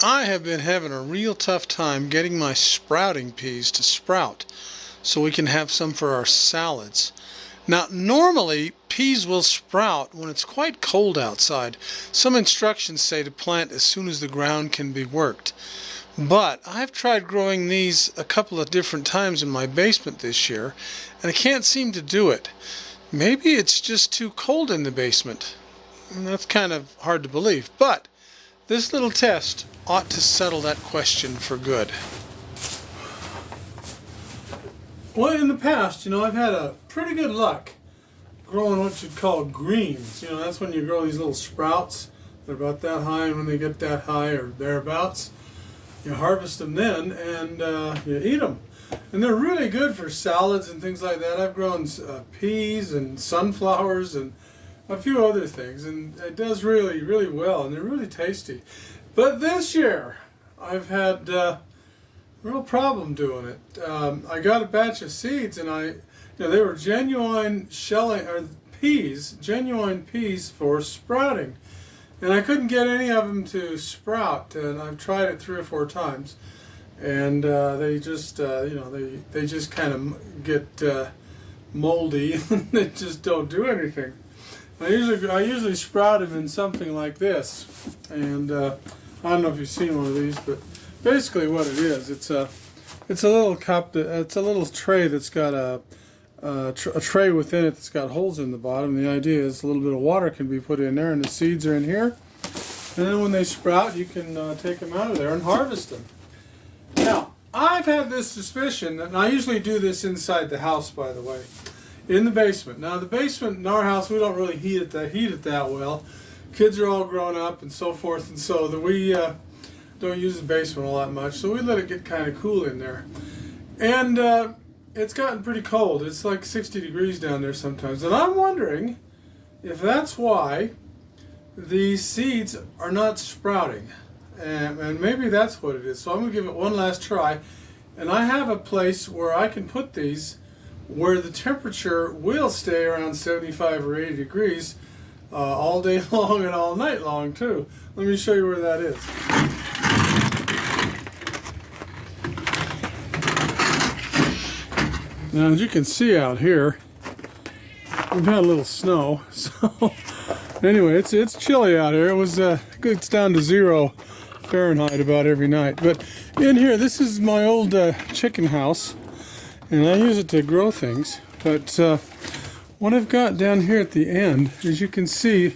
I have been having a real tough time getting my sprouting peas to sprout so we can have some for our salads. Now, normally peas will sprout when it's quite cold outside. Some instructions say to plant as soon as the ground can be worked. But I've tried growing these a couple of different times in my basement this year, and I can't seem to do it. Maybe it's just too cold in the basement. And that's kind of hard to believe, but this little test ought to settle that question for good. Well, in the past, I've had a pretty good luck growing what you'd call greens. That's when you grow these little sprouts. They're about that high, and when they get that high or thereabouts, you harvest them then and you eat them. And they're really good for salads and things like that. I've grown peas and sunflowers and a few other things, and it does really, really well, and they're really tasty. But this year, I've had a real problem doing it. I got a batch of seeds, and they were genuine genuine peas for sprouting, and I couldn't get any of them to sprout. And I've tried it 3 or 4 times, and they just, they just kind of get moldy, and they just don't do anything. I usually sprout them in something like this, and I don't know if you've seen one of these, but basically what it is, it's a little cup, it's a little tray that's got a tray within it that's got holes in the bottom. The idea is a little bit of water can be put in there, and the seeds are in here, and then when they sprout, you can take them out of there and harvest them. Now, I've had this suspicion, and I usually do this inside the house, by the way, in the basement. Now, the basement in our house, we don't really heat it that well. Kids are all grown up and so forth, and so that we don't use the basement a lot much, so we let it get kind of cool in there. And it's gotten pretty cold. It's like 60 degrees down there sometimes, and I'm wondering if that's why these seeds are not sprouting. And maybe that's what it is. So I'm going to give it one last try, and I have a place where I can put these where the temperature will stay around 75 or 80 degrees all day long and all night long too. Let me show you where that is. Now, as you can see out here, we've had a little snow, so anyway, it's chilly out here. It's down to 0 Fahrenheit about every night. But in here, this is my old chicken house, and I use it to grow things. But what I've got down here at the end, as you can see, I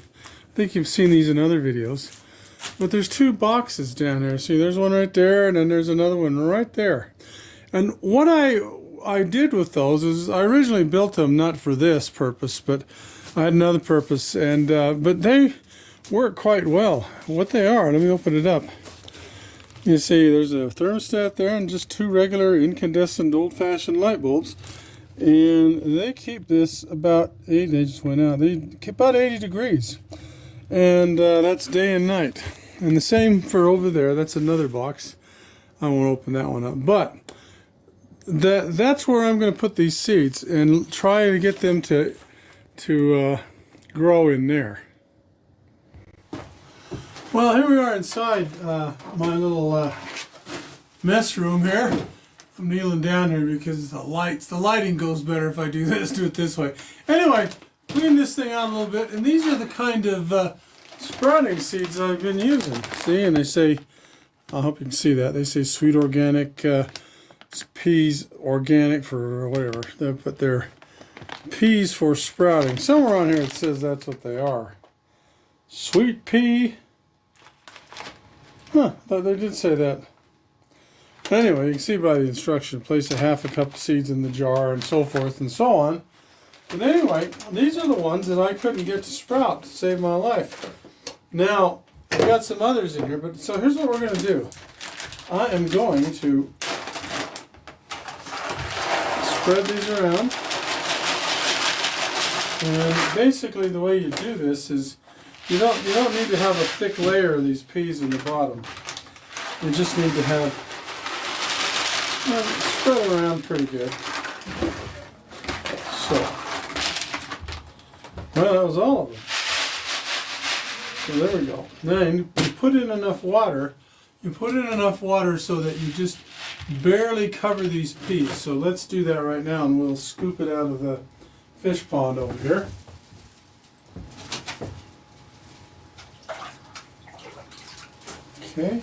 think you've seen these in other videos, but there's 2 boxes down there. See, there's one right there, and then there's another one right there. And what I did with those is I originally built them not for this purpose, but I had another purpose, and but they work quite well. What they are, let me open it up. You see there's a thermostat there and just 2 regular incandescent old-fashioned light bulbs, and they keep this about 80, they just went out, they keep about 80 degrees, and that's day and night. And the same for over there, that's another box. I won't open that one up, but that's where I'm going to put these seeds and try to get them to grow in there. Well, here we are inside my little mess room here. I'm kneeling down here because the lighting goes better if I do it this way. Anyway, clean this thing out a little bit, and these are the kind of sprouting seeds I've been using. See, and they say, I hope you can see that, they say sweet organic peas, organic for whatever, but they're peas for sprouting. Somewhere on here it says that's what they are. Sweet pea. Huh, thought they did say that. Anyway, you can see by the instruction, place a ½ a cup of seeds in the jar and so forth and so on. But anyway, these are the ones that I couldn't get to sprout to save my life. Now, I've got some others in here, but so here's what we're going to do. I am going to spread these around, and basically the way you do this is you don't need to have a thick layer of these peas in the bottom. You just need to have spread around pretty good. So, well, that was all of them. So there we go. Now you put in enough water you put in enough water so that you just barely cover these peas. So let's do that right now, and we'll scoop it out of the fish pond over here. Okay.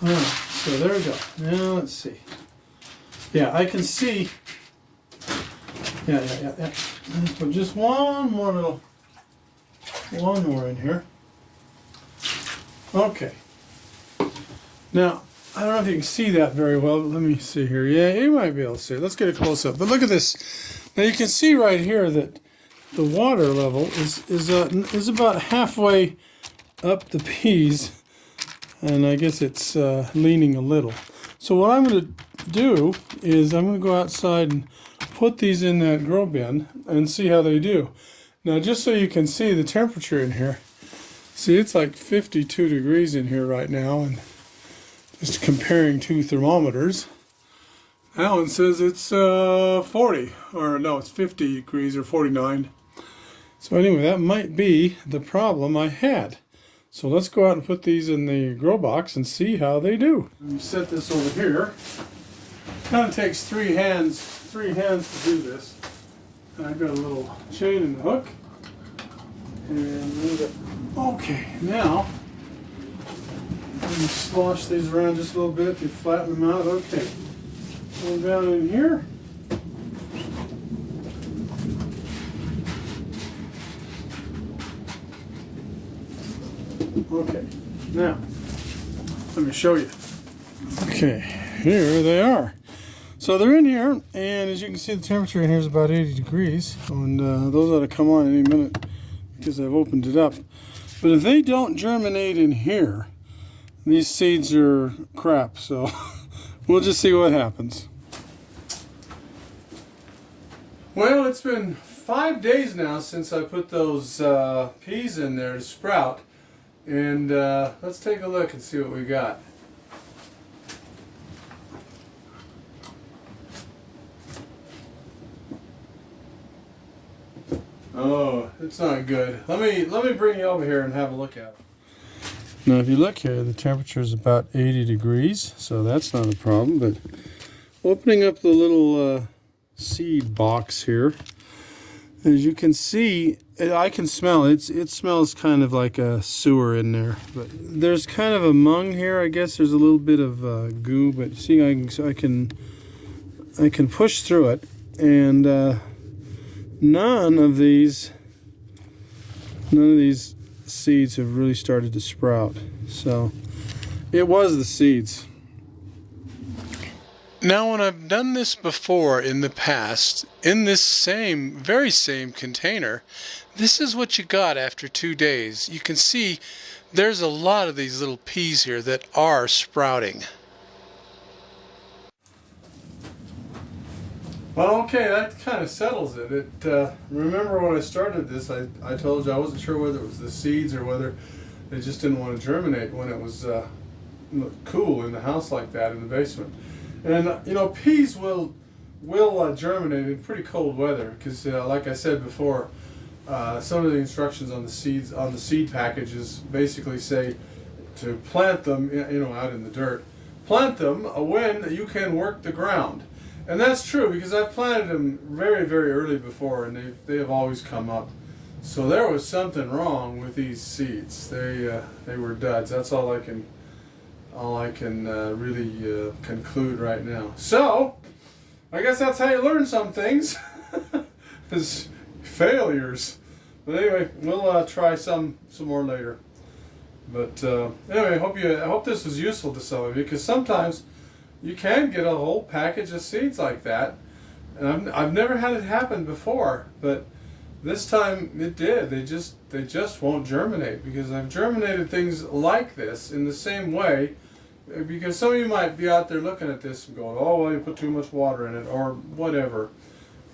Alright, so there we go. Now let's see. Yeah, I can see. Yeah. Let's put just one more in here. Okay. Now, I don't know if you can see that very well, but let me see here. Yeah, you might be able to see it. Let's get a close up. But look at this. Now you can see right here that the water level is about halfway up the peas, and I guess it's leaning a little. So what I'm going to do is I'm going to go outside and put these in that grow bin and see how they do. Now, just so you can see the temperature in here, see, it's like 52 degrees in here right now, and just comparing two thermometers, that one says it's 40, or no, it's 50 degrees or 49. So anyway, that might be the problem I had. So let's go out and put these in the grow box and see how they do. Let me set this over here. Kind of takes three hands to do this. And I've got a little chain and hook. And okay, now let me slosh these around just a little bit to flatten them out. Okay, go down in here. Okay, now let me show you. Okay, here they are. So they're in here, and as you can see, the temperature in here is about 80 degrees, and those ought to come on any minute because I've opened it up. But if they don't germinate in here, these seeds are crap, so we'll just see what happens. Well, it's been 5 days now since I put those peas in there to sprout, and let's take a look and see what we got. Oh, it's not good. Let me bring you over here and have a look at it. Now, if you look here, the temperature is about 80 degrees, so that's not a problem. But opening up the little seed box here, as you can see, I can smell it. It smells kind of like a sewer in there. But there's kind of a mung here. I guess there's a little bit of goo, but see, I can push through it, and none of these seeds have really started to sprout. So it was the seeds. Now, when I've done this before in the past, in this very same container, this is what you got after 2 days. You can see there's a lot of these little peas here that are sprouting. Well, okay, that kind of settles it. Remember when I started this, I told you I wasn't sure whether it was the seeds or whether they just didn't want to germinate when it was cool in the house like that in the basement. And you know, peas will germinate in pretty cold weather because, like I said before, some of the instructions on the seed packages basically say to plant them, out in the dirt. Plant them when you can work the ground. And that's true because I've planted them very, very early before, and they have always come up. So there was something wrong with these seeds. They were duds. That's all I can really conclude right now. So I guess that's how you learn some things, is failures. But anyway, we'll try some more later. But anyway, I hope this was useful to some of you, because sometimes you can get a whole package of seeds like that, and I've never had it happen before, but this time it did. They just won't germinate, because I've germinated things like this in the same way, because some of you might be out there looking at this and going, oh, well, you put too much water in it or whatever,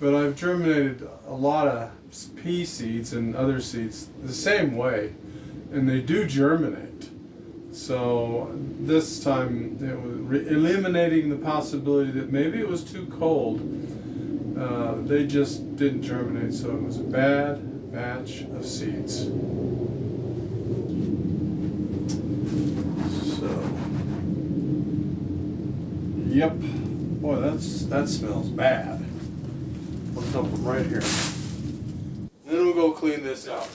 but I've germinated a lot of pea seeds and other seeds the same way, and they do germinate. So this time it was eliminating the possibility that maybe it was too cold. they just didn't germinate, so it was a bad batch of seeds. So, yep, boy, that smells bad. We'll dump them right here. Then we'll go clean this out.